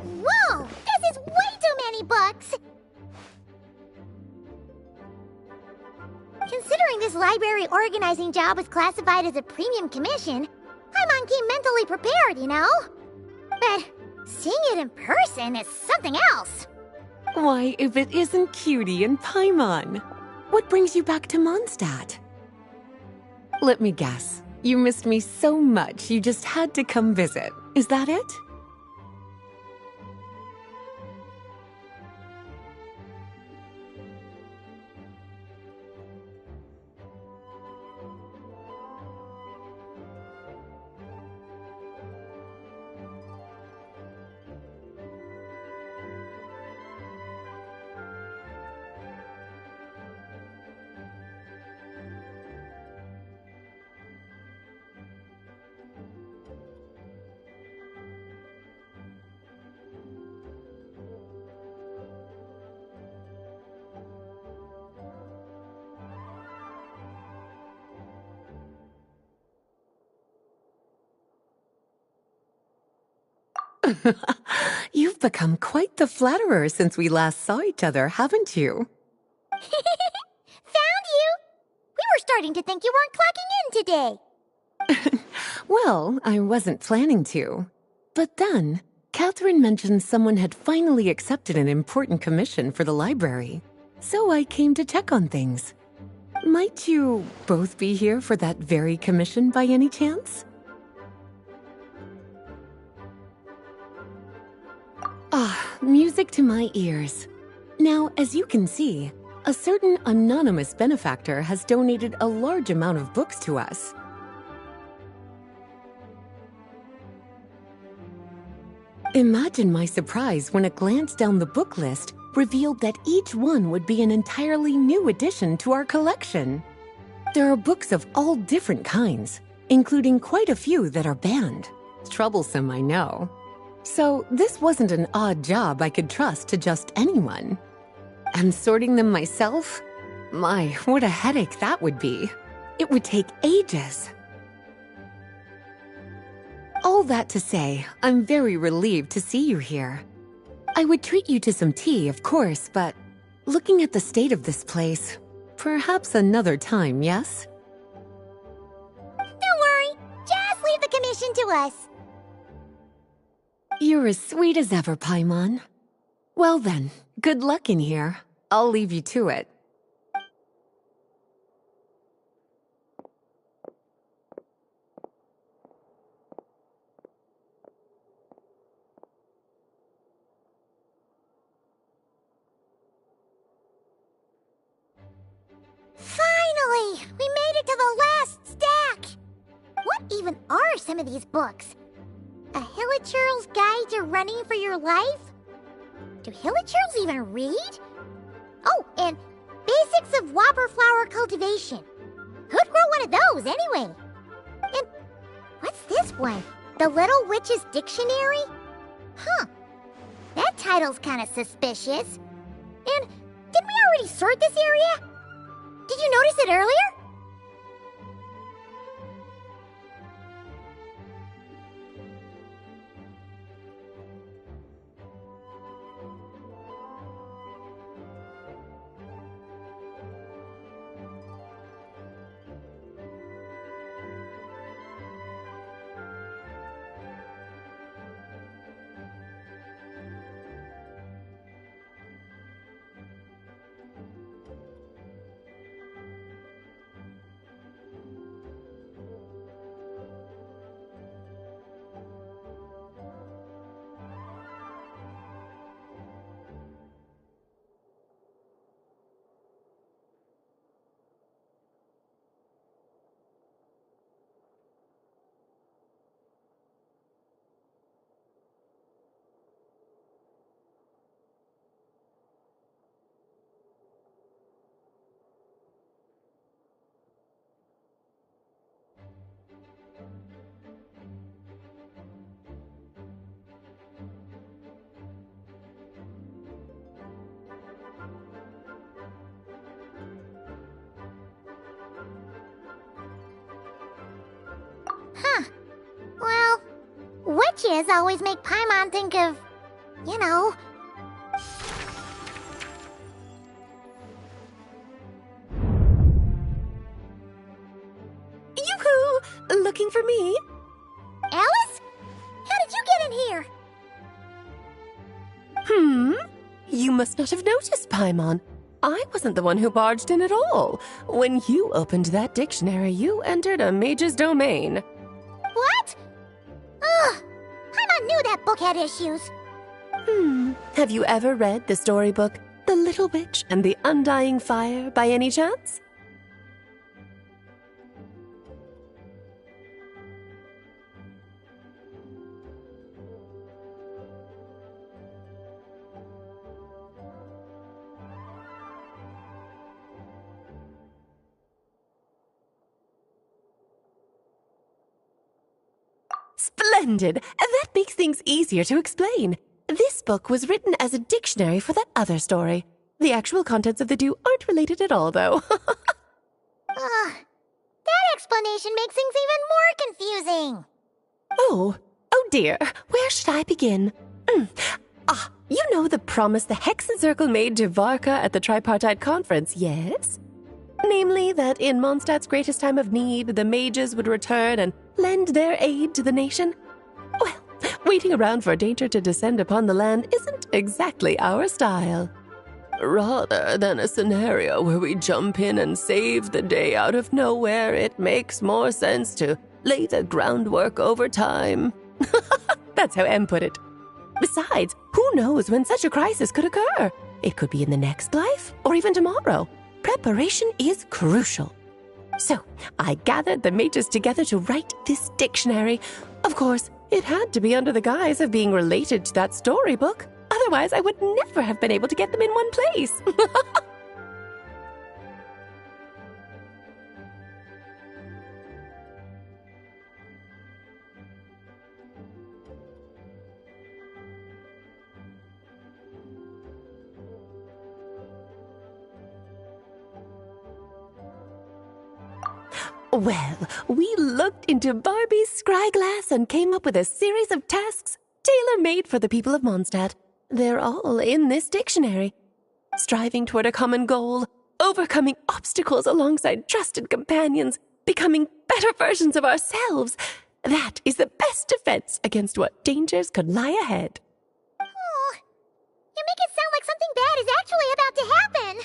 Whoa! This is way too many books! Considering this library organizing job was classified as a premium commission, I'm on key mentally prepared, you know? But seeing it in person is something else. Why, if it isn't Cutie and Paimon? What brings you back to Mondstadt? Let me guess. You missed me so much you just had to come visit. Is that it? You've become quite the flatterer since we last saw each other, haven't you? Found you! We were starting to think you weren't clocking in today. Well, I wasn't planning to. But then, Catherine mentioned someone had finally accepted an important commission for the library. So I came to check on things. Might you both be here for that very commission by any chance? Ah, music to my ears. Now, as you can see, a certain anonymous benefactor has donated a large amount of books to us. Imagine my surprise when a glance down the book list revealed that each one would be an entirely new addition to our collection. There are books of all different kinds, including quite a few that are banned. Troublesome, I know. So this wasn't an odd job I could trust to just anyone. And sorting them myself? My, what a headache that would be. It would take ages. All that to say, I'm very relieved to see you here. I would treat you to some tea, of course, but looking at the state of this place, perhaps another time, yes? Don't worry, just leave the commission to us. You're as sweet as ever, Paimon. Well then, good luck in here. I'll leave you to it. Finally! We made it to the last stack! What even are some of these books? A Hilichurl's Guide to Running for Your Life? Do Hilichurls even read? Oh, and Basics of Whopperflower Cultivation. Who'd grow one of those, anyway? And what's this one? The Little Witch's Dictionary? Huh. That title's kind of suspicious. And didn't we already sort this area? Did you notice it earlier? witches always make Paimon think of, you know. Yoo-hoo! Looking for me? Alice? How did you get in here? You must not have noticed, Paimon. I wasn't the one who barged in at all. When you opened that dictionary, you entered a mage's domain. What? Ugh! Paimon knew that book had issues. Have you ever read the storybook, The Little Witch and the Undying Fire, by any chance? Splendid! That makes things easier to explain. This book was written as a dictionary for that other story. The actual contents of the two aren't related at all, though. That explanation makes things even more confusing. Oh dear. Where should I begin? You know the promise the Hexen Circle made to Varka at the Tripartite Conference, yes? Namely, that in Mondstadt's greatest time of need, the mages would return and lend their aid to the nation? Well, waiting around for danger to descend upon the land isn't exactly our style. Rather than a scenario where we jump in and save the day out of nowhere, it makes more sense to lay the groundwork over time. That's how Em put it. Besides, who knows when such a crisis could occur? It could be in the next life, or even tomorrow. Preparation is crucial. So, I gathered the mages together to write this dictionary. Of course, it had to be under the guise of being related to that storybook. Otherwise, I would never have been able to get them in one place. Well, we looked into Barbie's scryglass and came up with a series of tasks tailor-made for the people of Mondstadt. They're all in this dictionary. Striving toward a common goal, overcoming obstacles alongside trusted companions, becoming better versions of ourselves. That is the best defense against what dangers could lie ahead. Oh, you make it sound like something bad is actually about to happen.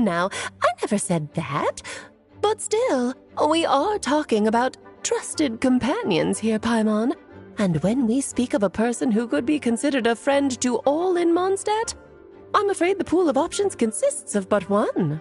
Now, I never said that. But still, we are talking about trusted companions here, Paimon. And when we speak of a person who could be considered a friend to all in Mondstadt, I'm afraid the pool of options consists of but one.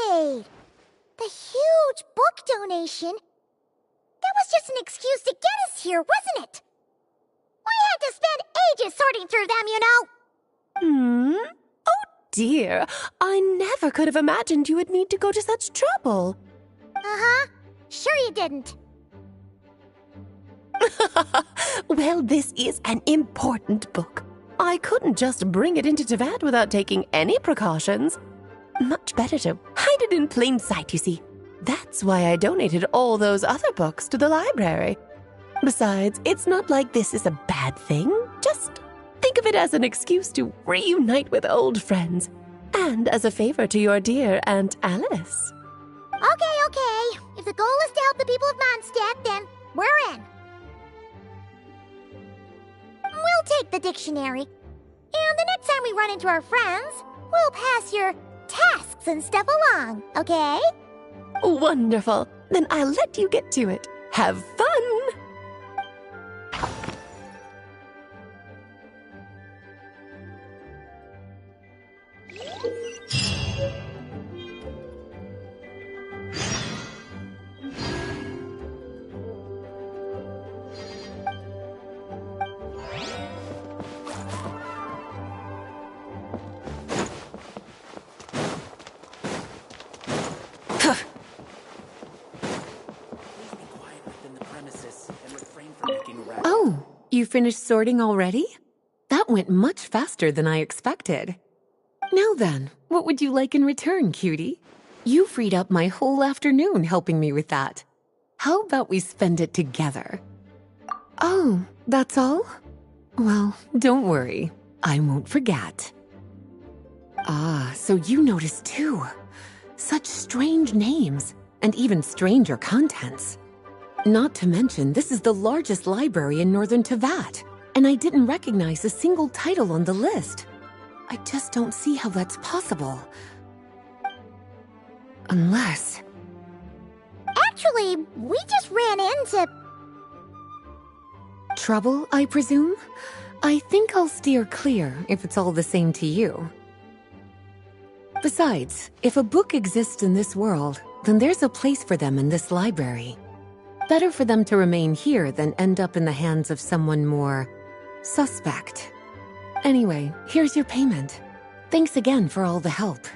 Wait, the huge book donation? That was just an excuse to get us here, wasn't it? We had to spend ages sorting through them, you know. Oh dear, I never could have imagined you would need to go to such trouble. Uh-huh. Sure you didn't. Well, this is an important book. I couldn't just bring it into Teyvat without taking any precautions. Much better to hide it in plain sight, you see. That's why I donated all those other books to the library. Besides, it's not like this is a bad thing. Just think of it as an excuse to reunite with old friends. And as a favor to your dear Aunt Alice. Okay. If the goal is to help the people of Mondstadt, then we're in. We'll take the dictionary. And the next time we run into our friends, we'll pass your tasks and stuff along, okay? Wonderful. Then I'll let you get to it. Have fun! Oh, you finished sorting already? That went much faster than I expected. Now then, what would you like in return, cutie? You freed up my whole afternoon helping me with that. How about we spend it together? Oh, that's all? Well, don't worry. I won't forget. Ah, so you noticed too. Such strange names, and even stranger contents. Not to mention, this is the largest library in Northern Teyvat, and I didn't recognize a single title on the list. I just don't see how that's possible. Unless... Actually, we just ran into... Trouble, I presume? I think I'll steer clear if it's all the same to you. Besides, if a book exists in this world, then there's a place for them in this library. Better for them to remain here than end up in the hands of someone more suspect. Anyway, here's your payment. Thanks again for all the help.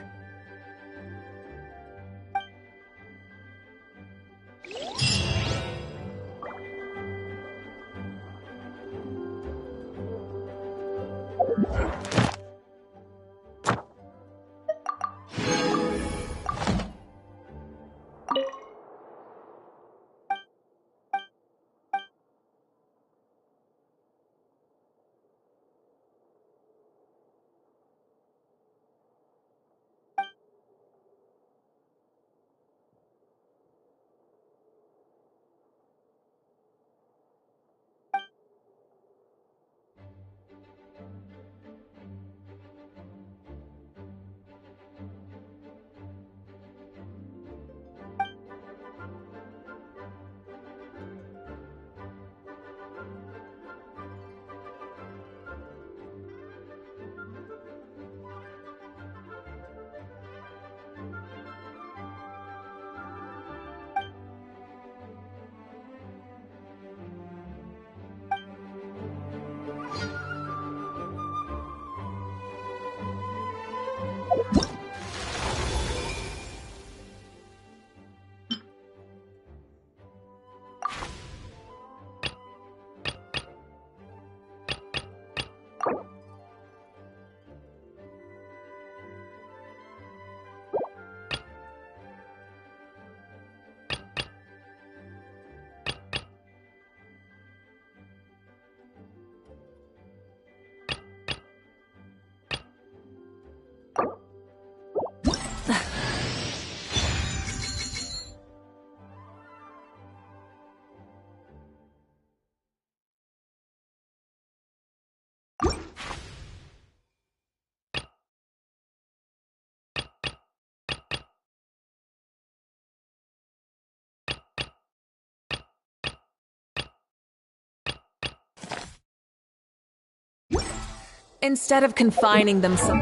Instead of confining themselves...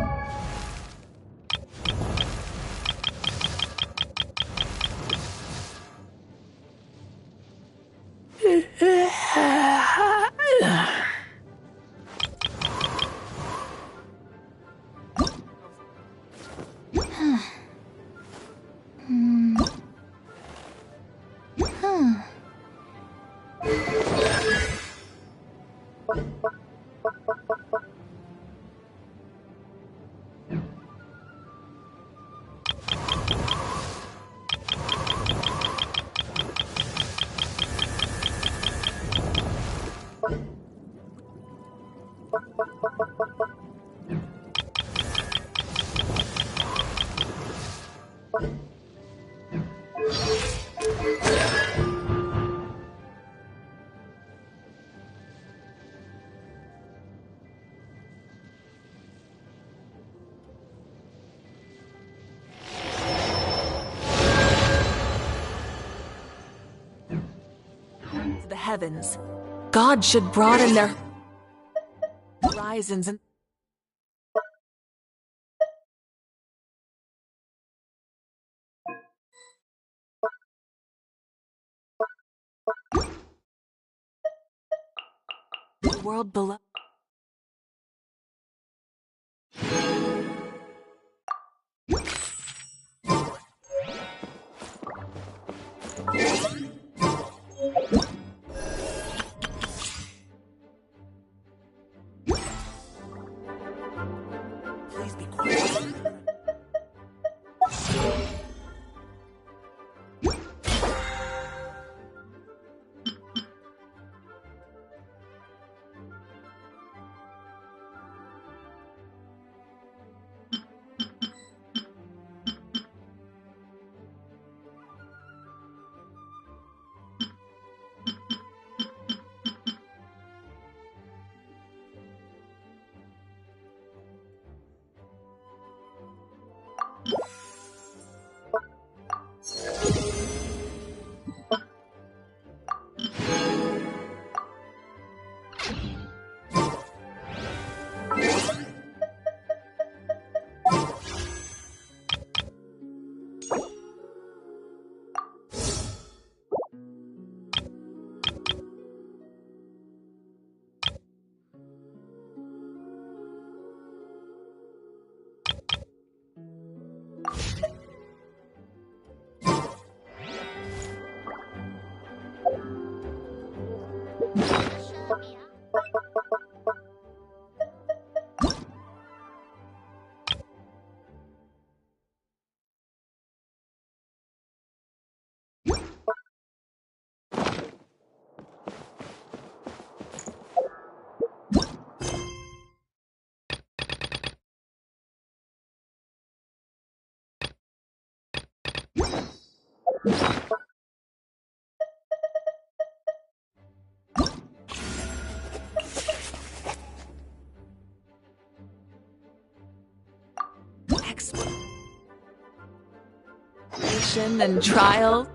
heavens. God should broaden their horizons and the world below. Please be quiet. Exploration and trial.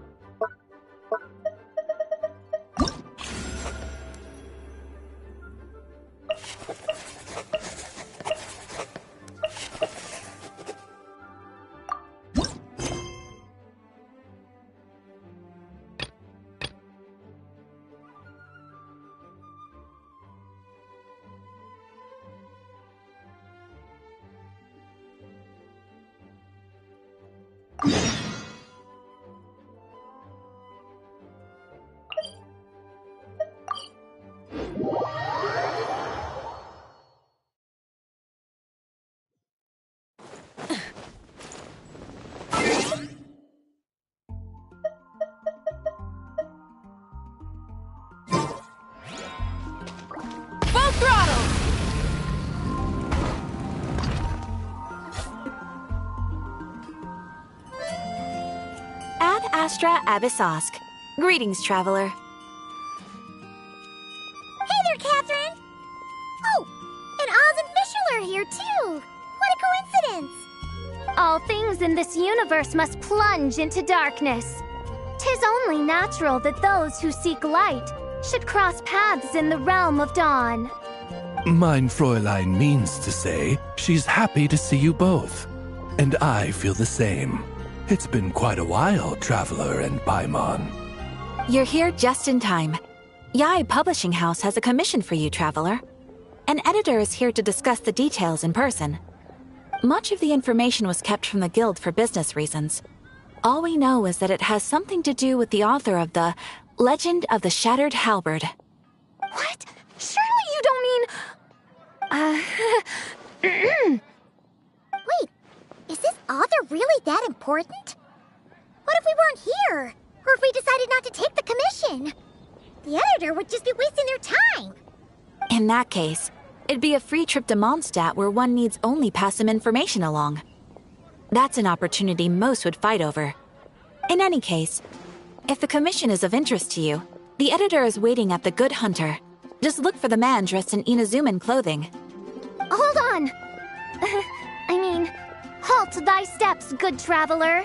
Full throttle! Ad Astra Abyssosque. Greetings, traveler. Hey there, Catherine! Oh, and Oz and Fischl are here too! What a coincidence! All things in this universe must plunge into darkness. 'Tis only natural that those who seek light should cross paths in the realm of dawn. Mein Fräulein means to say she's happy to see you both. And I feel the same. It's been quite a while, Traveler and Paimon. You're here just in time. Yai Publishing House has a commission for you, traveler. An editor is here to discuss the details in person. Much of the information was kept from the guild for business reasons. All we know is that it has something to do with the author of the Legend of the Shattered Halberd. What? Surely you don't mean... Wait, is this author really that important? What if we weren't here? Or if we decided not to take the commission? The editor would just be wasting their time. In that case, it'd be a free trip to Mondstadt where one needs only pass some information along. That's an opportunity most would fight over. In any case, if the commission is of interest to you, the editor is waiting at the Good Hunter. Just look for the man dressed in Inazuman clothing. Hold on! Halt thy steps, good traveler!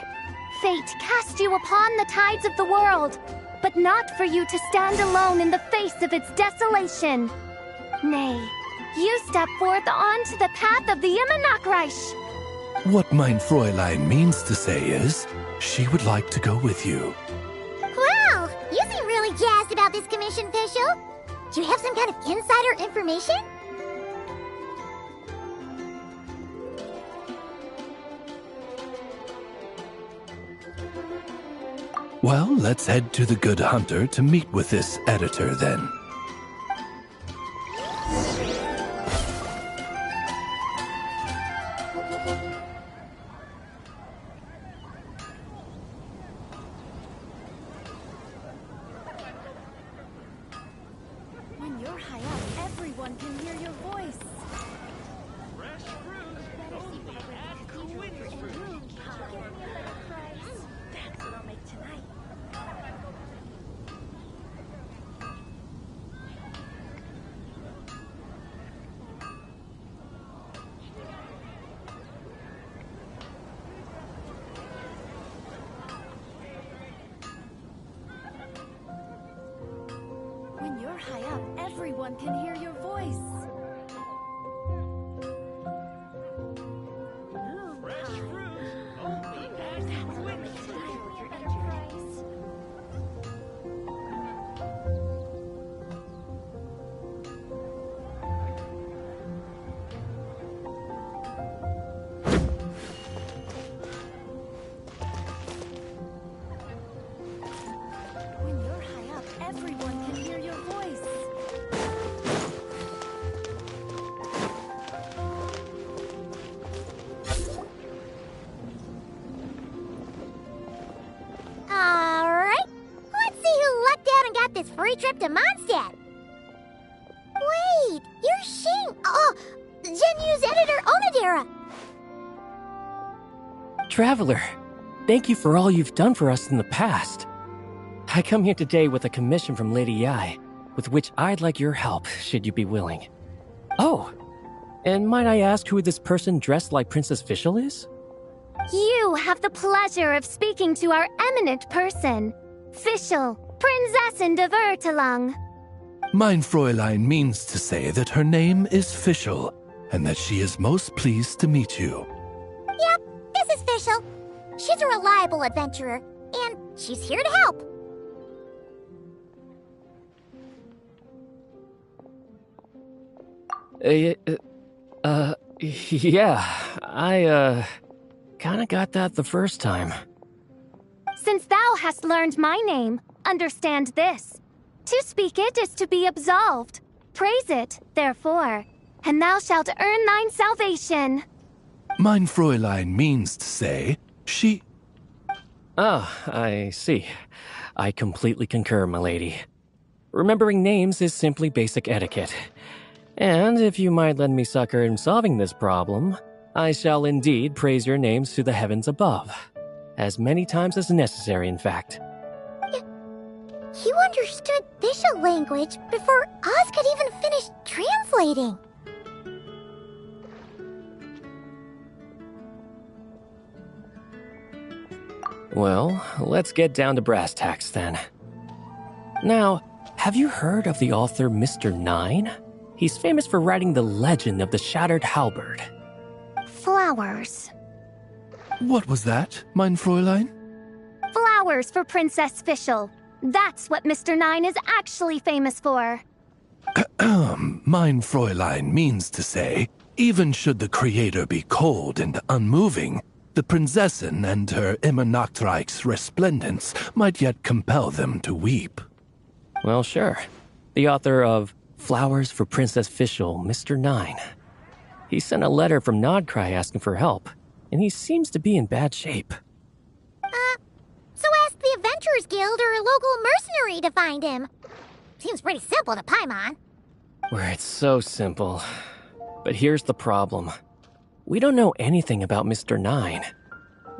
Fate cast you upon the tides of the world. but not for you to stand alone in the face of its desolation. Nay, you step forth onto the path of the Immernachtreich. What mein Fräulein means to say is, she would like to go with you. Wow, you seem really jazzed about this commission, Fischl. Do you have some kind of insider information? Well, let's head to the Good Hunter to meet with this editor then. When you're high up, everyone can hear your voice. That's what I'll make tonight. When you're high up, everyone can hear your voice. When you're high up, everyone can hear your voice. Alright, let's see who lucked out and got this free trip to Mondstadt. Wait, you're Xing. Oh, Genu's editor Onodera. Traveler, thank you for all you've done for us in the past. I come here today with a commission from Lady Yai, with which I'd like your help, should you be willing. Oh, and might I ask who this person dressed like Princess Fischl is? You have the pleasure of speaking to our eminent person, Fischl, Prinzessin de Vertalang. Mein Fräulein means to say that her name is Fischl, and that she is most pleased to meet you. Yep, this is Fischl. She's a reliable adventurer, and she's here to help. Yeah, I, kinda got that the first time. Since thou hast learned my name, understand this. To speak it is to be absolved. Praise it, therefore, and thou shalt earn thine salvation. Mein Fräulein means to say, she... Ah, I see. I completely concur, my lady. Remembering names is simply basic etiquette. And if you might lend me succor in solving this problem, I shall indeed praise your names to the heavens above. As many times as necessary, in fact. You understood Fischl language before Oz could even finish translating. Well, let's get down to brass tacks then. Now, have you heard of the author Mr. Nine? He's famous for writing the legend of the Shattered Halberd. Flowers. What was that, mein Fräulein? Flowers for Princess Fischl. That's what Mr. Nine is actually famous for. Mein Fräulein means to say, even should the Creator be cold and unmoving, the Prinzessin and her Immernachtreich's resplendence might yet compel them to weep. Well, sure. The author of Flowers for Princess Fischl, Mr. Nine. He sent a letter from Nodcry asking for help, and he seems to be in bad shape. So ask the Adventurers Guild or a local mercenary to find him. Seems pretty simple to Paimon. Where it's so simple. But here's the problem. We don't know anything about Mr. Nine.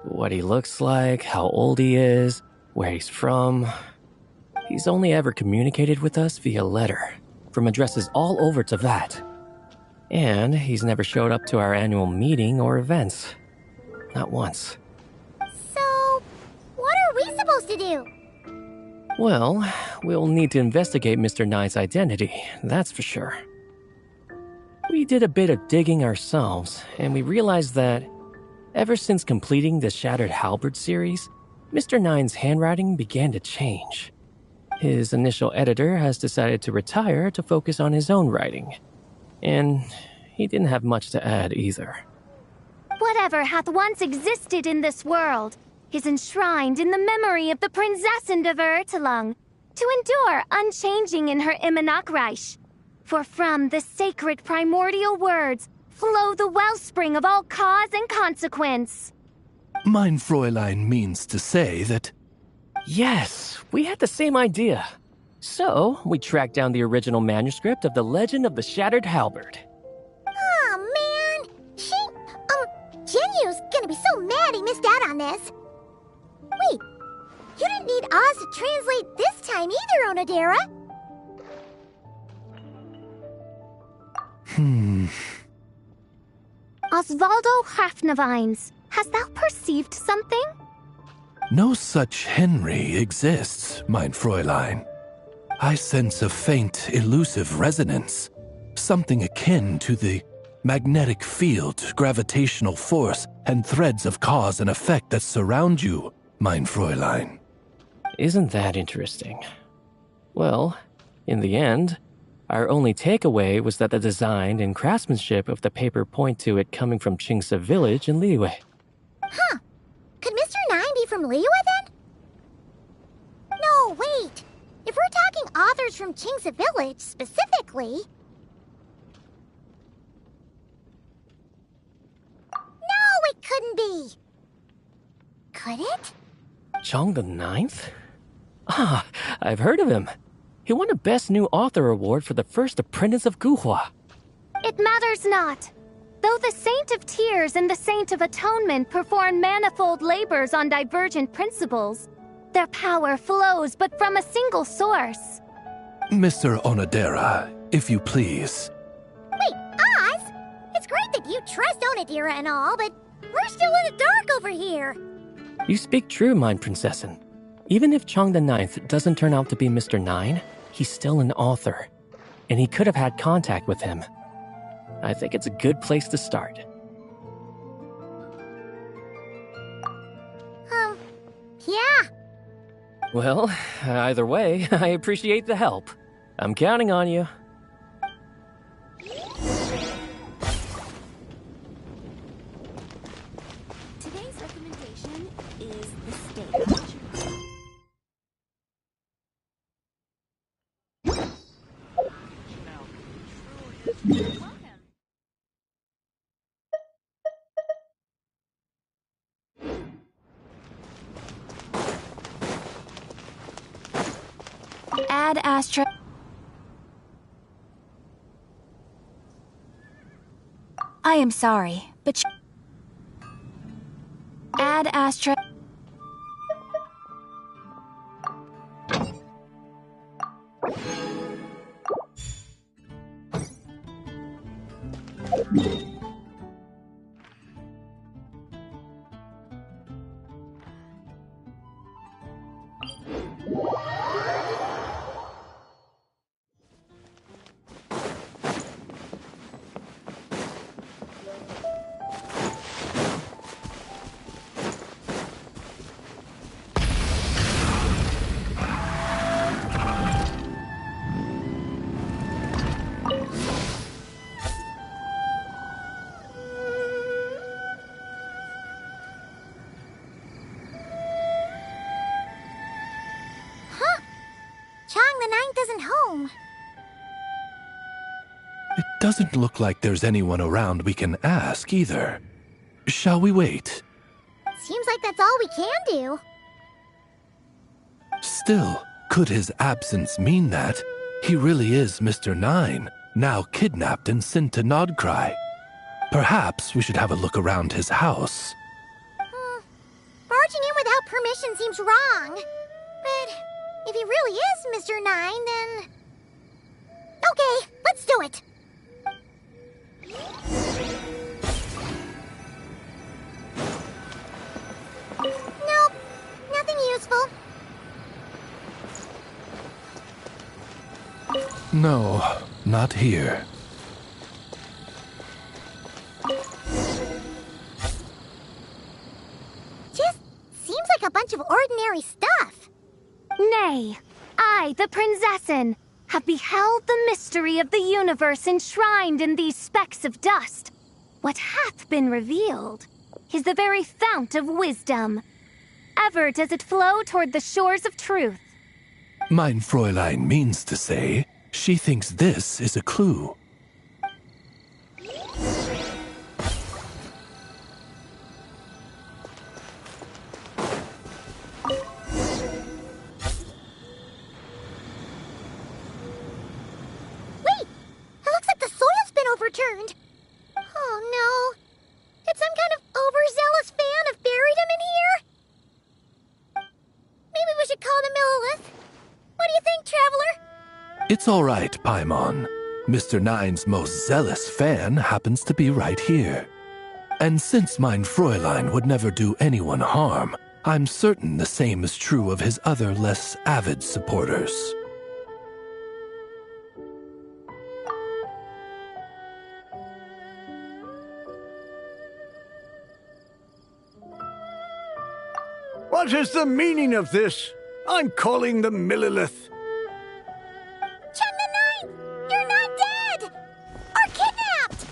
What he looks like, how old he is, where he's from. He's only ever communicated with us via letter, from addresses all over Teyvat. And he's never showed up to our annual meeting or events. Not once. So, what are we supposed to do? Well, we'll need to investigate Mr. Nine's identity, that's for sure. We did a bit of digging ourselves, and we realized that ever since completing the Shattered Halberd series, Mr. Nine's handwriting began to change. His initial editor has decided to retire to focus on his own writing, and he didn't have much to add either. Whatever hath once existed in this world is enshrined in the memory of the Prinzessin of Ertelung, to endure unchanging in her Immernachtreich. For from the sacred primordial words flow the wellspring of all cause and consequence. Mein Fräulein means to say that... Yes, we had the same idea. So, we tracked down the original manuscript of The Legend of the Shattered Halberd. Aw, man! Genyu's gonna be so mad he missed out on this. Wait, you didn't need Oz to translate this time either, Onodera. Osvaldo Hafnavines, hast thou perceived something? No such Henry exists, mein Fräulein. I sense a faint, elusive resonance. Something akin to the magnetic field, gravitational force, and threads of cause and effect that surround you, mein Fräulein. Isn't that interesting? Well, in the end, our only takeaway was that the design and craftsmanship of the paper point to it coming from Qingce Village in Liyue. Huh. Could Mr. Nine be from Liyue then? No, wait. If we're talking authors from Qingce Village specifically... No, it couldn't be. Could it? Chong the Ninth? Ah, I've heard of him. He won a Best New Author award for The First Apprentice of Guhua. It matters not. Though the Saint of Tears and the Saint of Atonement perform manifold labors on divergent principles, their power flows but from a single source. Mr. Onodera, if you please. Wait, Oz? It's great that you trust Onodera and all, but we're still in the dark over here. You speak true, mein Prinzessin. Even if Chong the Ninth doesn't turn out to be Mr. Nine, he's still an author, and he could have had contact with him. I think it's a good place to start. Yeah. Well, either way, I appreciate the help. I'm counting on you. Today's recommendation is the stage. Ad Astra. I am sorry, but Ad Astra. Chong the Ninth isn't home. It doesn't look like there's anyone around we can ask either. Shall we wait? Seems like that's all we can do. Still, could his absence mean that he really is Mr. Nine, now kidnapped and sent to Nodcry? Perhaps we should have a look around his house. Barging in without permission seems wrong. But if he really is Mr. Nine, then... Okay, let's do it. Nope, nothing useful. No, not here. Just seems like a bunch of ordinary stuff. Nay, I, the Prinzessin, have beheld the mystery of the universe enshrined in these specks of dust. What hath been revealed is the very fount of wisdom. Ever does it flow toward the shores of truth. Mein Fräulein means to say, she thinks this is a clue. Overturned. Oh no. Did some kind of overzealous fan have buried him in here? Maybe we should call him Millelith. What do you think, Traveler? It's all right, Paimon. Mr. Nine's most zealous fan happens to be right here. And since Mein Fräulein would never do anyone harm, I'm certain the same is true of his other less avid supporters. What is the meaning of this? I'm calling the Millelith. Chang the Ninth! You're not dead! Or kidnapped!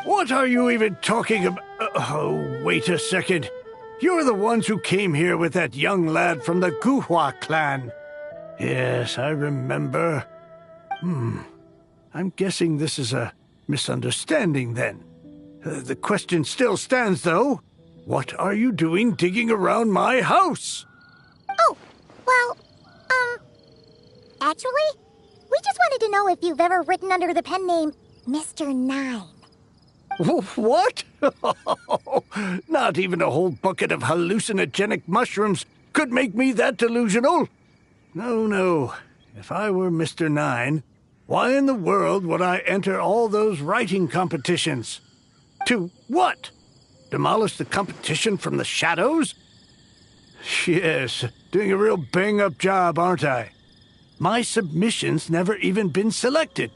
What are you even talking about? Oh, wait a second. You're the ones who came here with that young lad from the Guhua clan. Yes, I remember. I'm guessing this is a misunderstanding then. The question still stands, though. What are you doing digging around my house? Oh, well, actually, we just wanted to know if you've ever written under the pen name Mr. Nine. What? Not even a whole bucket of hallucinogenic mushrooms could make me that delusional. No. If I were Mr. Nine, why in the world would I enter all those writing competitions? To what? Demolish the competition from the shadows? Yes, doing a real bang-up job, aren't I? My submission's never even been selected.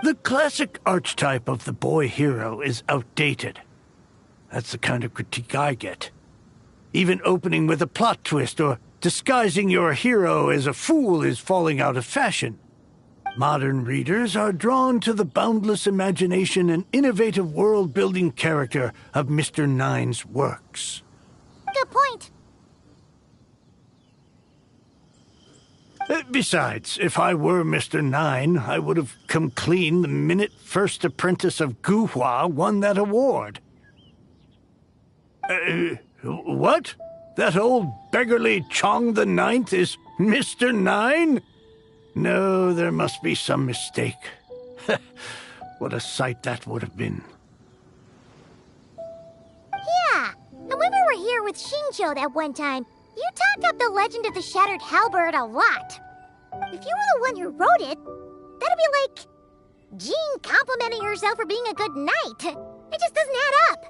The classic archetype of the boy hero is outdated. That's the kind of critique I get. Even opening with a plot twist or disguising your hero as a fool is falling out of fashion. Modern readers are drawn to the boundless imagination and innovative world-building character of Mr. Nine's works. Good point. Besides, if I were Mr. Nine, I would have come clean the minute First Apprentice of Guhua won that award. What? That old beggarly Chong the Ninth is Mr. Nine? No, there must be some mistake. What a sight that would have been. Yeah, and when we were here with Shinjo that one time, you talked up the legend of the Shattered Halberd a lot. If you were the one who wrote it, that'd be like Jean complimenting herself for being a good knight. It just doesn't add up.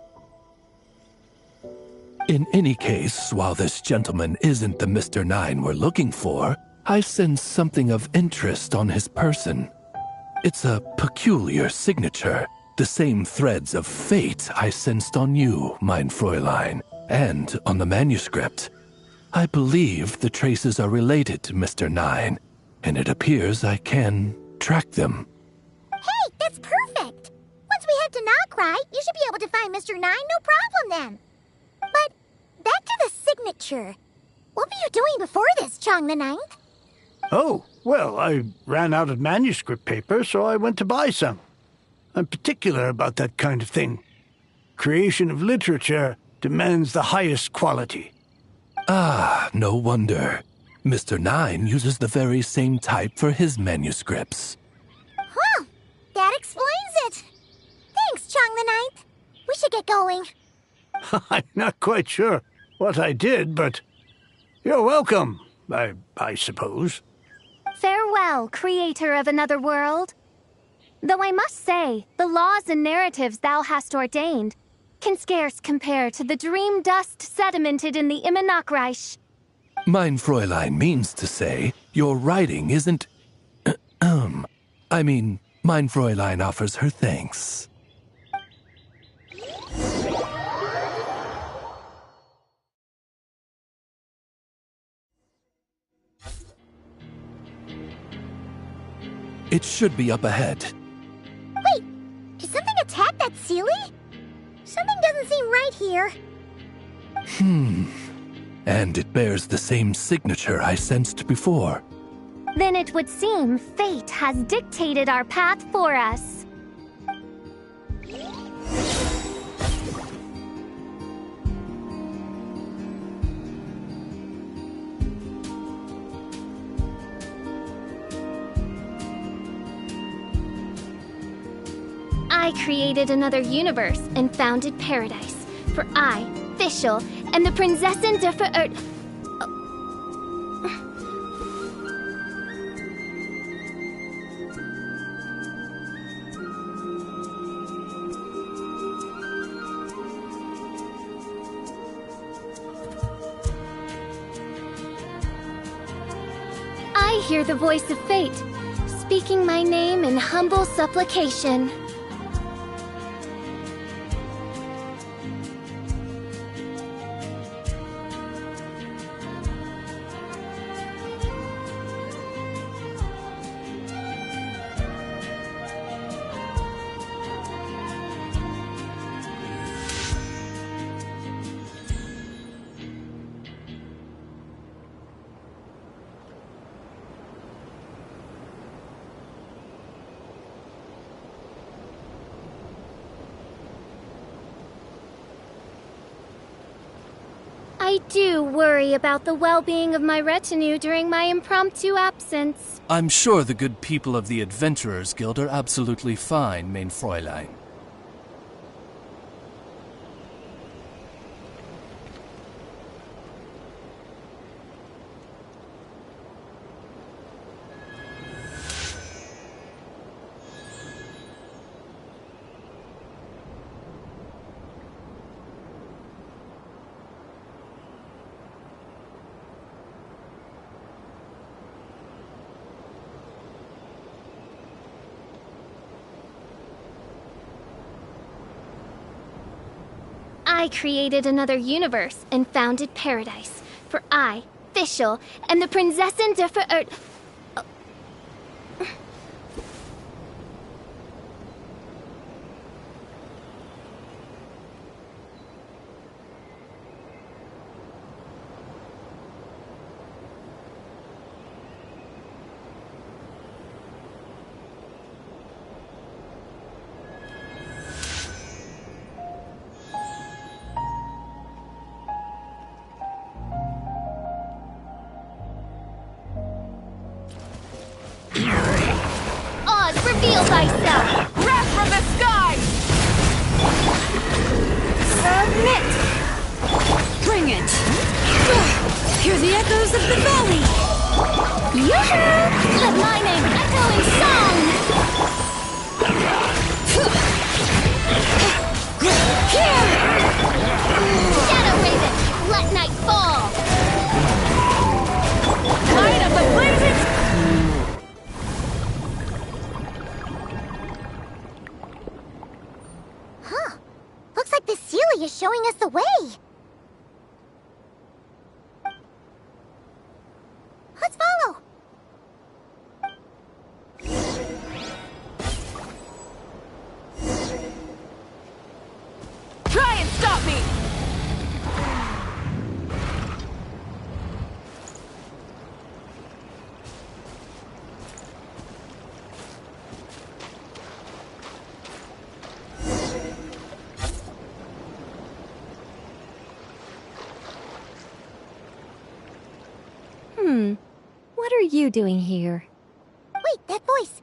In any case, while this gentleman isn't the Mr. Nine we're looking for, I sense something of interest on his person. It's a peculiar signature, the same threads of fate I sensed on you, Mein Fräulein, and on the manuscript. I believe the traces are related to Mr. Nine, and it appears I can track them. Hey, that's perfect! Once we head to Nokrai, you should be able to find Mr. Nine, no problem then. But back to the signature. What were you doing before this, Chong the Ninth? Oh, well, I ran out of manuscript paper, so I went to buy some. I'm particular about that kind of thing. Creation of literature demands the highest quality. Ah, no wonder. Mr. Nine uses the very same type for his manuscripts. Well, that explains it. Thanks, Chong the Ninth. We should get going. I'm not quite sure what I did, but you're welcome, I suppose. Farewell, creator of another world. Though I must say, the laws and narratives thou hast ordained can scarce compare to the dream dust sedimented in the Immenachreich. Mein Fräulein means to say, your writing isn't I mean, mein Fräulein offers her thanks. It should be up ahead. Wait, did something attack that Sealy? Something doesn't seem right here. And it bears the same signature I sensed before. Then it would seem fate has dictated our path for us. I created another universe and founded paradise. For I, Fischl, am the Prinzessin der Verirrt... I hear the voice of fate, speaking my name in humble supplication. I do worry about the well-being of my retinue during my impromptu absence. I'm sure the good people of the Adventurers Guild are absolutely fine, mein Fräulein. I created another universe and founded paradise. For I, Fischl, am the Prinzessin der Verirrt... Reveal thyself! Wrath from the sky! Submit! Bring it! Hear the echoes of the valley! Yoo-hoo! Let my name echo in song! Here! Shadow Raven, let night fall! Light of the blazing... Looks like the Sealy is showing us the way. Let's follow. Try and stop me! What are you doing here? Wait, that voice.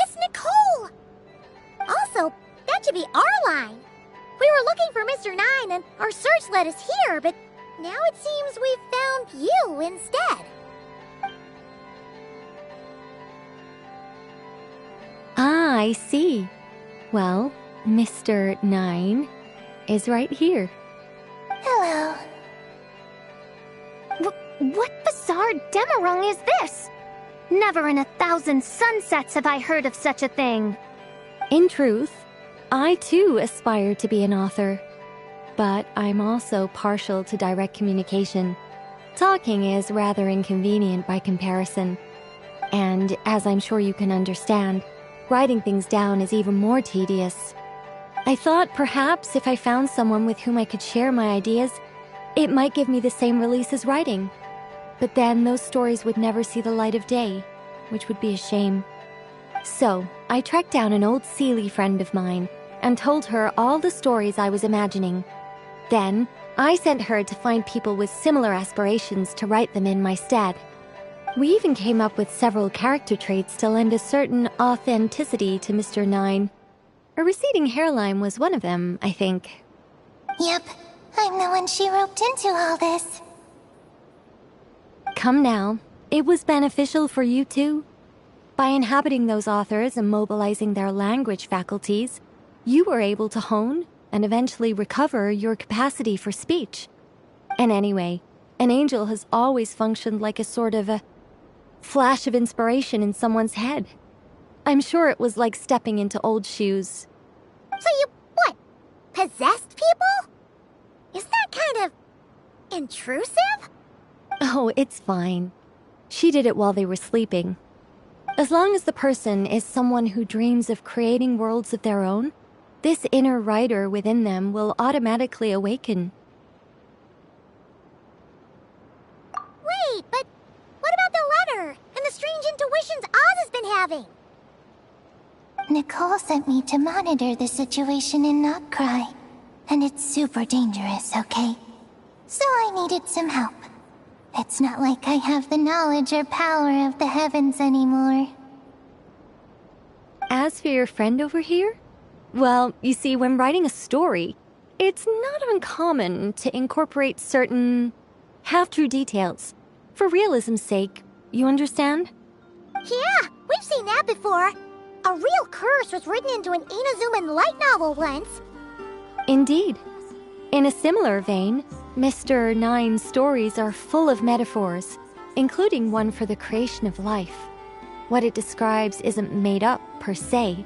It's Nicole! Also, that should be our line. We were looking for Mr. Nine and our search led us here, but now it seems we've found you instead. Ah, I see. Well, Mr. Nine is right here. Hello. What bizarre Demerung is this? Never in 1,000 sunsets have I heard of such a thing. In truth, I too aspire to be an author. But I'm also partial to direct communication. Talking is rather inconvenient by comparison. And as I'm sure you can understand, writing things down is even more tedious. I thought perhaps if I found someone with whom I could share my ideas, it might give me the same release as writing. But then those stories would never see the light of day, which would be a shame. So, I tracked down an old Seelie friend of mine and told her all the stories I was imagining. Then, I sent her to find people with similar aspirations to write them in my stead. We even came up with several character traits to lend a certain authenticity to Mr. Nine. A receding hairline was one of them, I think. Yep, I'm the one she roped into all this. Come now, it was beneficial for you too. By inhabiting those authors and mobilizing their language faculties, you were able to hone and eventually recover your capacity for speech. And anyway, an angel has always functioned like a sort of a flash of inspiration in someone's head. I'm sure it was like stepping into old shoes. So you, what, possessed people? Isn't that kind of intrusive? Oh, it's fine. She did it while they were sleeping. As long as the person is someone who dreams of creating worlds of their own, this inner writer within them will automatically awaken. Wait, but what about the letter and the strange intuitions Oz has been having? Nicole sent me to monitor the situation in Notcry, and it's super dangerous, okay? So I needed some help. It's not like I have the knowledge or power of the heavens anymore. As for your friend over here? Well, you see, when writing a story, it's not uncommon to incorporate certain half-true details. For realism's sake, you understand? Yeah, we've seen that before. A real curse was written into an Inazuman light novel once. Indeed. In a similar vein, Mr. Nine's stories are full of metaphors, including one for the creation of life. What it describes isn't made up, per se.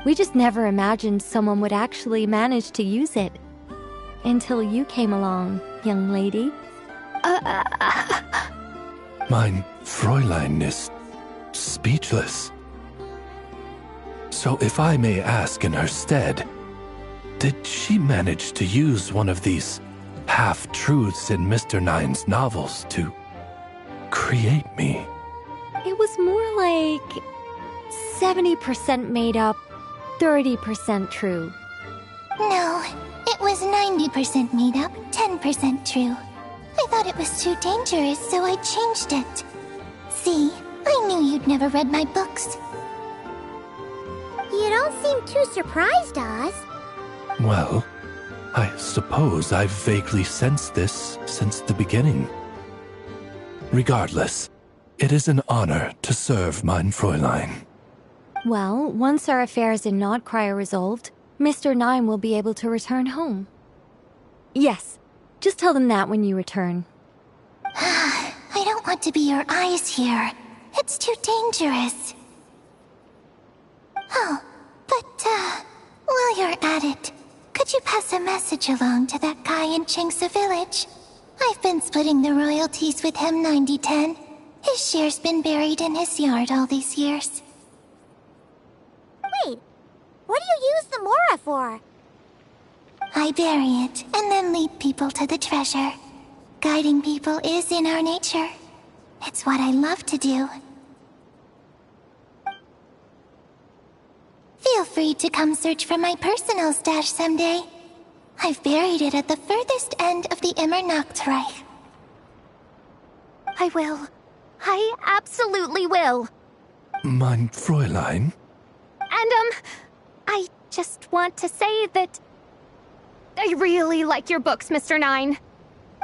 We just never imagined someone would actually manage to use it. Until you came along, young lady. Mein Fräulein is speechless. So if I may ask in her stead, did she manage to use one of these half-truths in Mr. Nine's novels to create me? It was more like 70% made up, 30% true. No, it was 90% made up, 10% true. I thought it was too dangerous, so I changed it. See, I knew you'd never read my books. You don't seem too surprised, Oz. Well, I suppose I've vaguely sensed this since the beginning. Regardless, it is an honor to serve mein Fräulein. Well, once our affairs in Notcry are resolved, Mr. Nine will be able to return home. Yes, just tell them that when you return. I don't want to be your eyes here. It's too dangerous. Oh, but, while you're at it, could you pass a message along to that guy in Chengsa Village? I've been splitting the royalties with him 90-10. His share's been buried in his yard all these years. Wait, what do you use the Mora for? I bury it, and then lead people to the treasure. Guiding people is in our nature. It's what I love to do. Feel free to come search for my personal stash someday. I've buried it at the furthest end of the Immernachtreich. I will. I absolutely will. Mein Fräulein? And, I just want to say that I really like your books, Mr. Nine.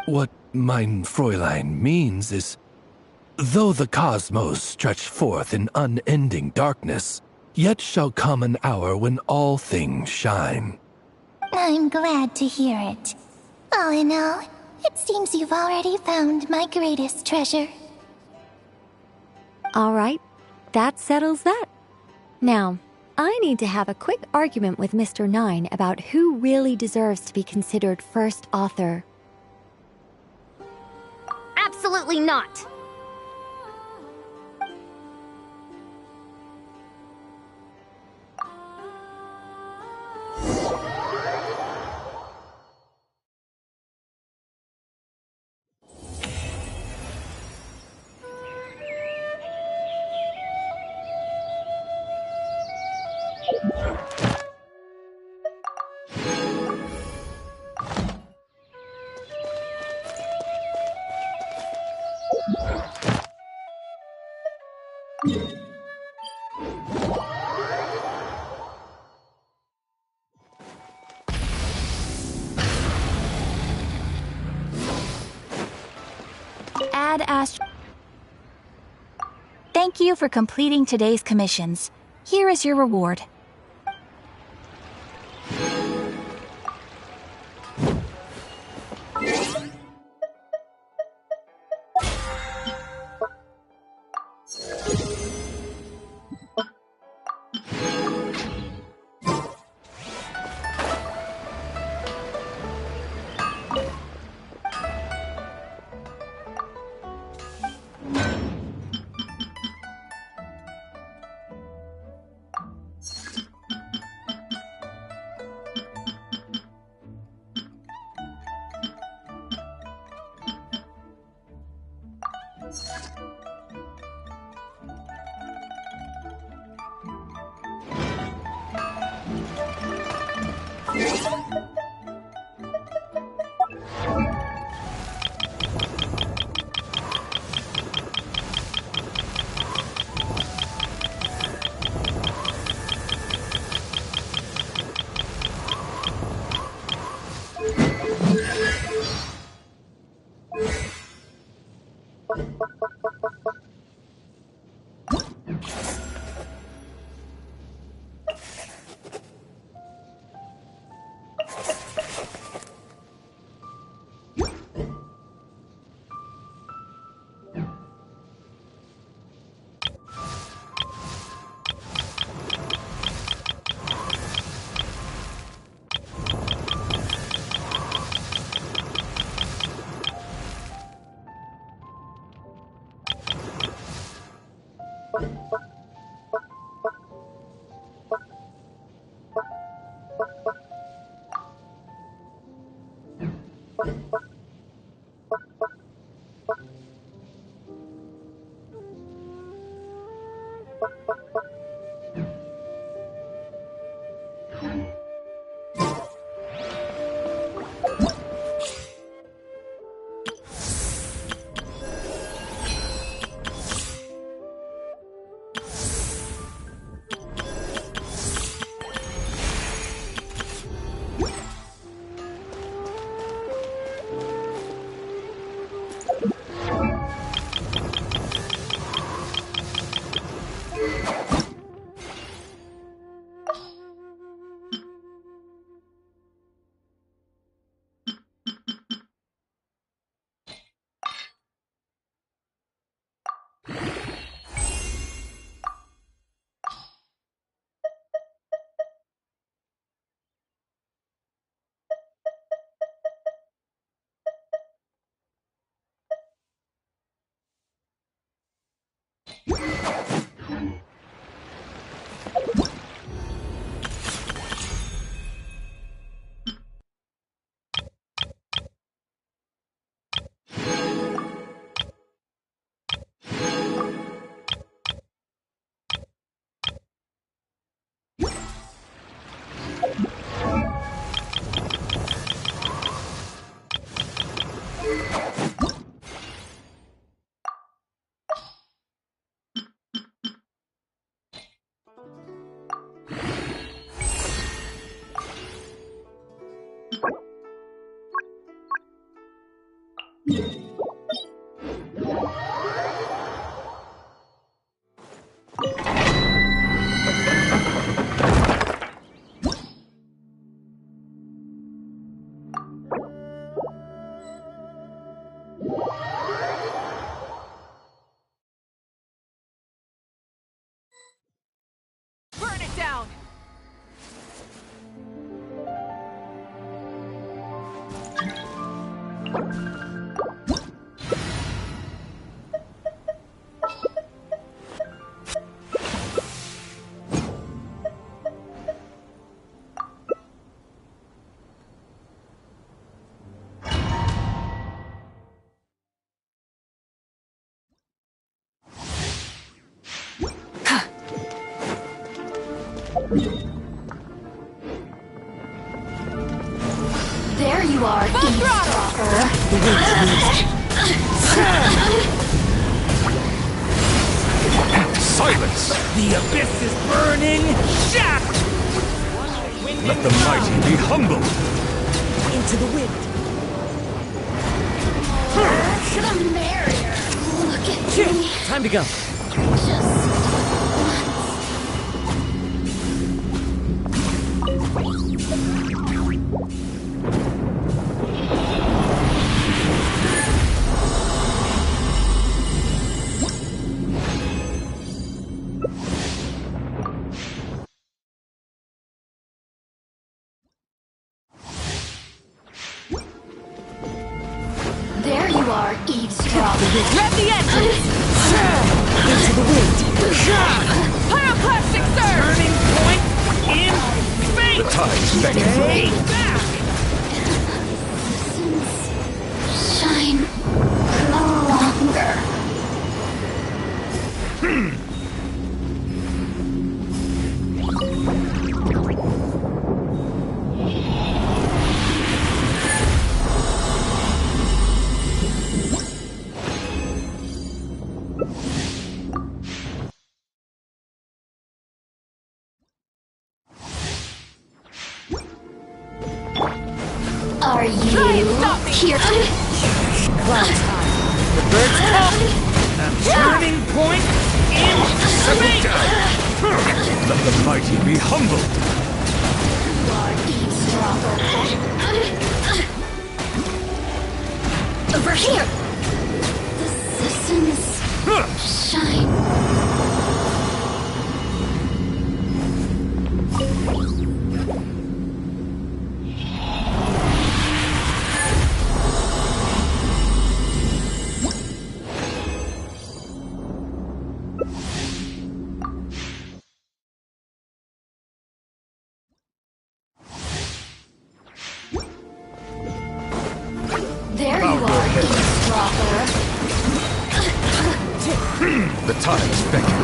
What mein Fräulein means is, though the cosmos stretch forth in unending darkness, yet shall come an hour when all things shine. I'm glad to hear it. All in all, it seems you've already found my greatest treasure. All right, that settles that. Now, I need to have a quick argument with Mr. Nine about who really deserves to be considered first author. Absolutely not! Ad Astra. Thank you for completing today's commissions. Here is your reward. There you are, eavesdropper. Silence! The abyss is burning! Shaft! Let the mighty be humbled! Into the wind. Look at Shit! me. Time to go. There you are, eavesdropper. Grab the entrance! Into the wind. Pyroclastic surge! Turning point in fate! The tide's beckon. Stay back! Shine no longer. Are you here? Cloud time. The birds call. A turning point in Settle fate! down! Let the mighty be humbled! Eavesdropper. Over here. The citizens shine. There you are, eavesdropper. The tide's beckon.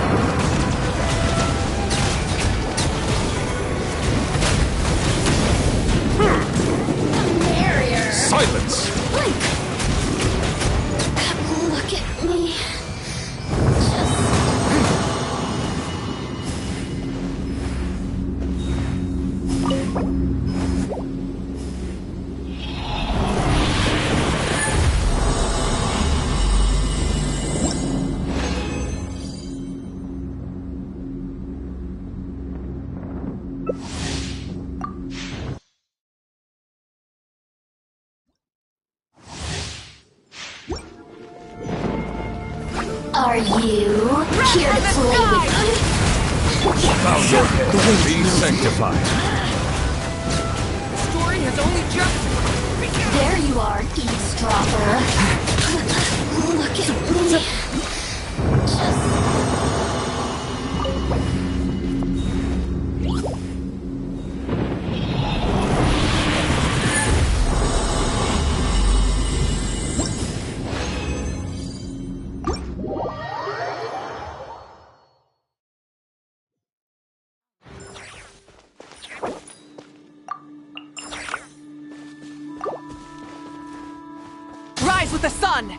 Barrier. Silence! Blink. Look at me. Are you here to play with me? Bow your head. Be sanctified. The story has only just... There you are, eavesdropper. Look at me. Rise with the sun!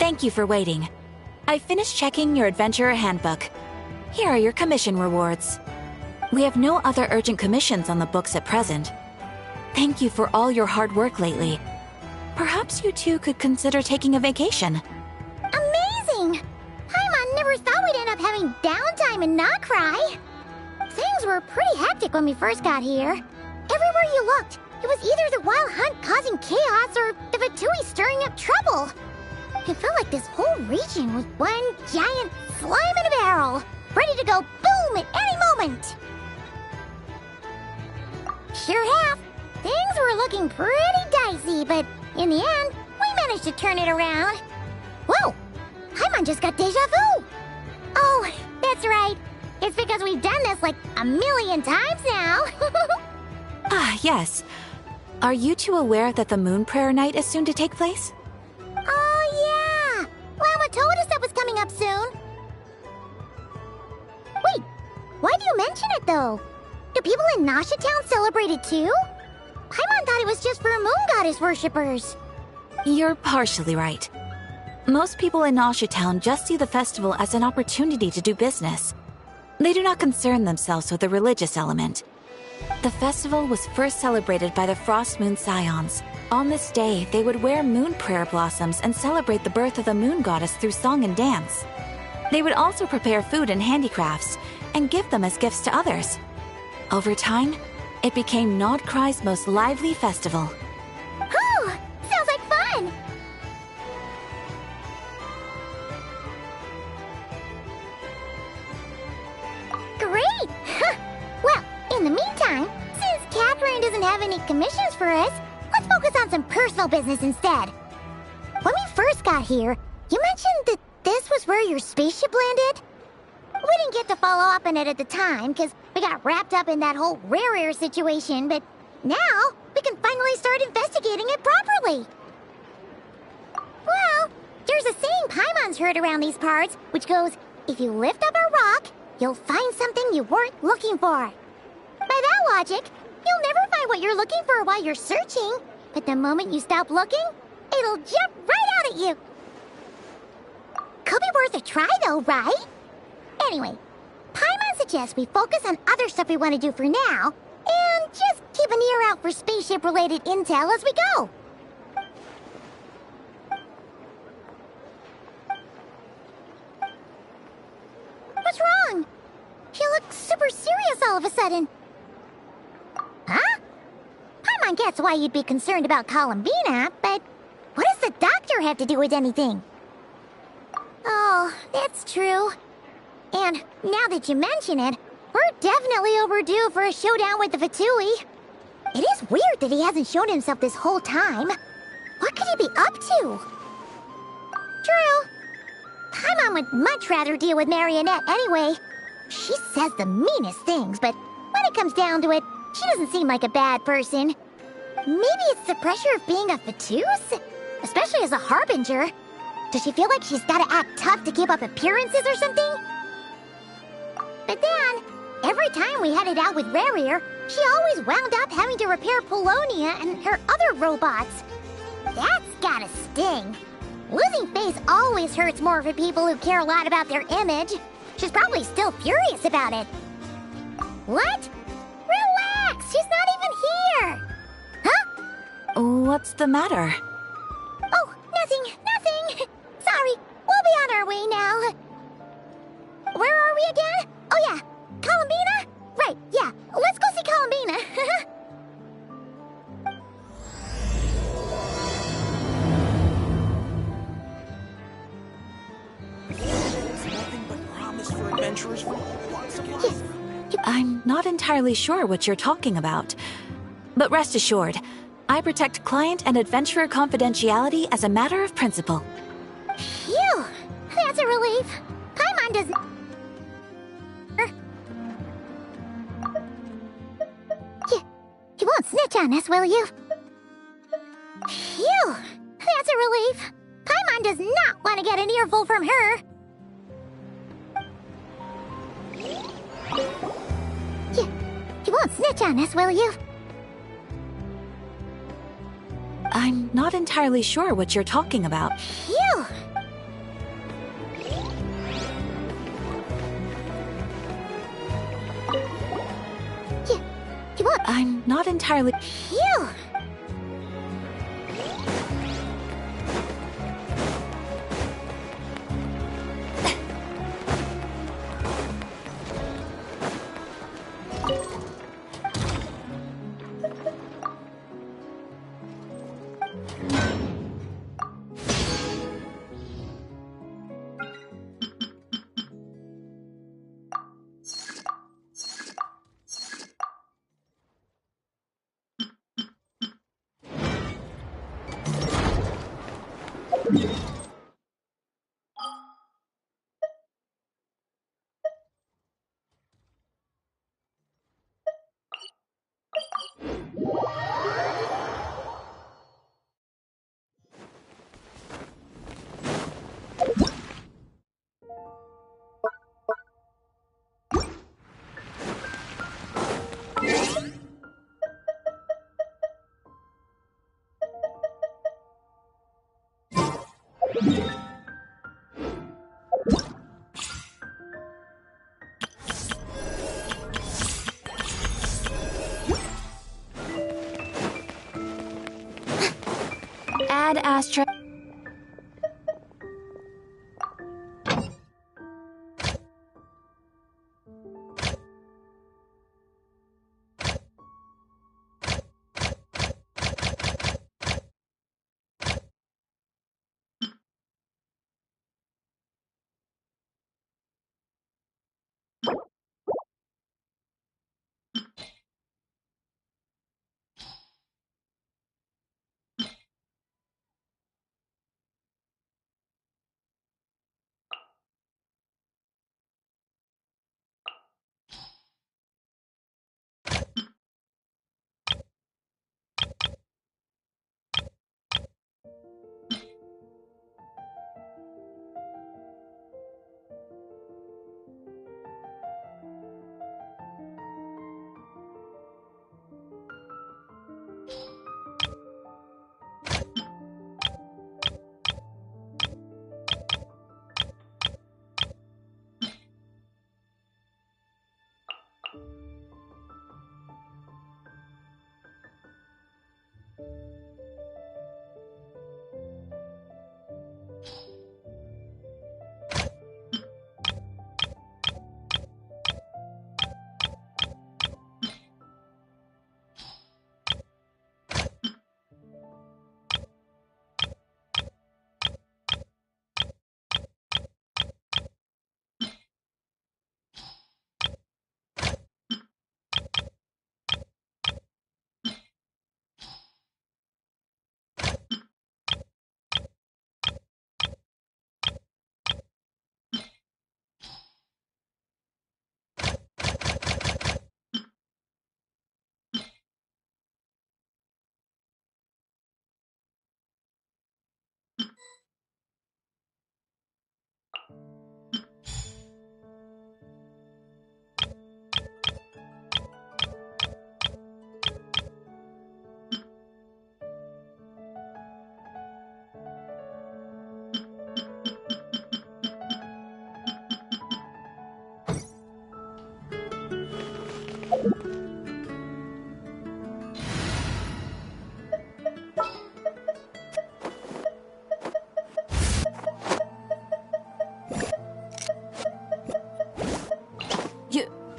Thank you for waiting. I finished checking your adventurer handbook. Here are your commission rewards. We have no other urgent commissions on the books at present. Thank you for all your hard work lately. Perhaps you two could consider taking a vacation. Amazing! Paimon never thought we'd end up having downtime in Noctri. Things were pretty hectic when we first got here. Everywhere you looked, it was either the Wild Hunt causing chaos or the Fatui stirring up trouble. It felt like this whole region was one giant slime in a barrel, ready to go boom at any moment. Sure have. Things were looking pretty dicey, but in the end, we managed to turn it around. Whoa! Paimon just got deja vu! Oh, that's right. It's because we've done this like a million times now. Ah, yes. Are you two aware that the Moon Prayer Night is soon to take place? Oh, yeah! Llama told us that was coming up soon. Wait, why do you mention it, though? Do people in Nasha Town celebrate it, too? Paimon thought it was just for Moon Goddess worshippers. You're partially right. Most people in Nasha Town just see the festival as an opportunity to do business. They do not concern themselves with the religious element. The festival was first celebrated by the Frost Moon Scions. On this day, they would wear moon prayer blossoms and celebrate the birth of the moon goddess through song and dance. They would also prepare food and handicrafts and give them as gifts to others. Over time, it became Noctri's most lively festival. Whew! Sounds like fun! Great! Well, in the meantime, since Catherine doesn't have any commissions for us, let's focus on some personal business instead. When we first got here, you mentioned that this was where your spaceship landed? We didn't get to follow up on it at the time, because we got wrapped up in that whole rare situation, but now we can finally start investigating it properly. Well, there's a saying Paimon's heard around these parts, which goes, if you lift up a rock, you'll find something you weren't looking for. By that logic, you'll never find what you're looking for while you're searching, but the moment you stop looking, it'll jump right out at you. Could be worth a try though, right? Anyway, Paimon suggests we focus on other stuff we want to do for now, and just keep an ear out for spaceship-related intel as we go. What's wrong? You look super serious all of a sudden. Huh? Paimon gets why you'd be concerned about Columbina, but what does the doctor have to do with anything? Oh, that's true. And now that you mention it, we're definitely overdue for a showdown with the Fatui. It is weird that he hasn't shown himself this whole time. What could he be up to? True. Paimon would much rather deal with Marionette anyway. She says the meanest things, but when it comes down to it, she doesn't seem like a bad person. Maybe it's the pressure of being a Fatus? Especially as a Harbinger. Does she feel like she's gotta act tough to keep up appearances or something? But then, every time we headed out with Rarier, she always wound up having to repair Polonia and her other robots. That's gotta sting. Losing face always hurts more for people who care a lot about their image. She's probably still furious about it. What? Relax, she's not even here. Huh? What's the matter? Oh, nothing. Sorry, we'll be on our way now. Where are we again? Oh yeah, Columbina? Right, yeah, let's go see Columbina. I'm not entirely sure what you're talking about. But rest assured, I protect client and adventurer confidentiality as a matter of principle. Phew, that's a relief. Paimon doesn't... You won't snitch on us, will you? Phew, that's a relief. Paimon does not want to get an earful from her. You won't snitch on us, will you? I'm not entirely sure what you're talking about. Phew! not entirely. Phew! Ad Astra.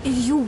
You...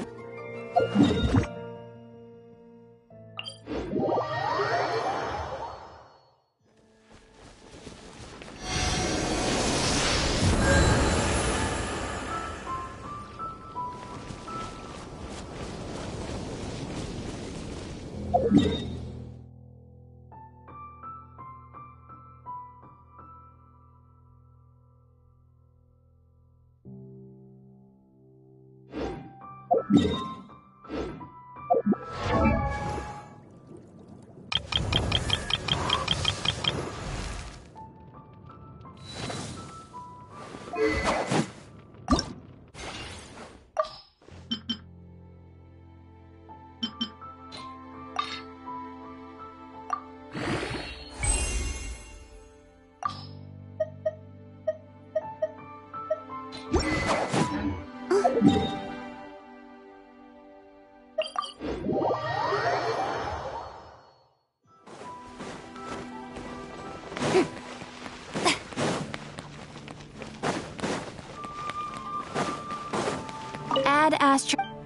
Ad Astra.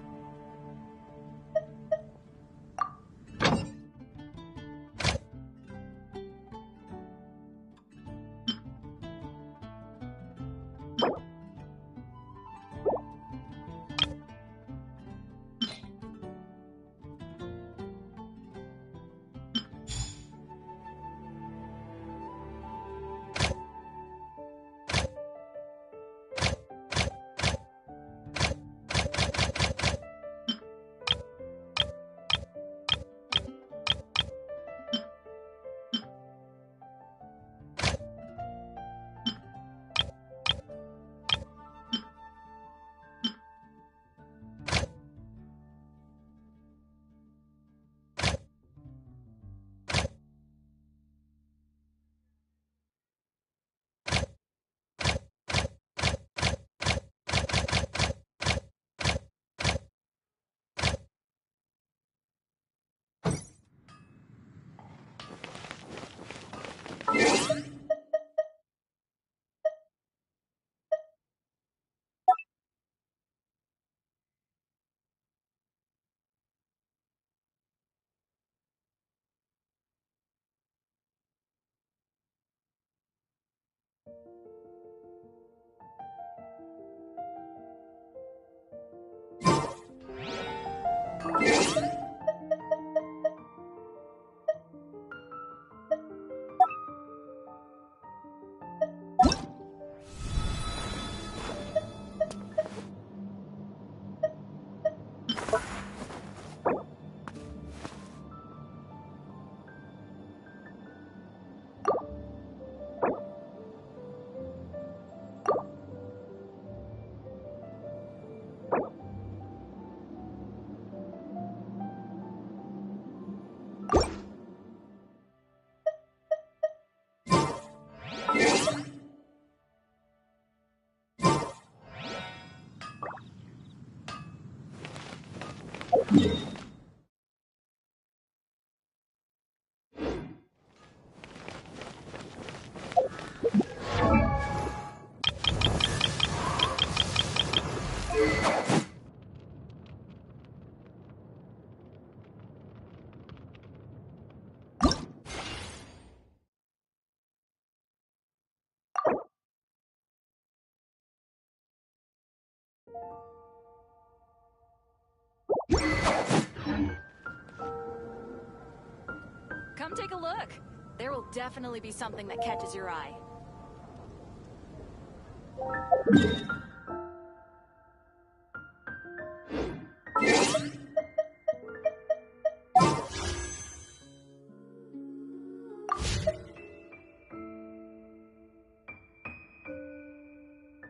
Come take a look. There will definitely be something that catches your eye.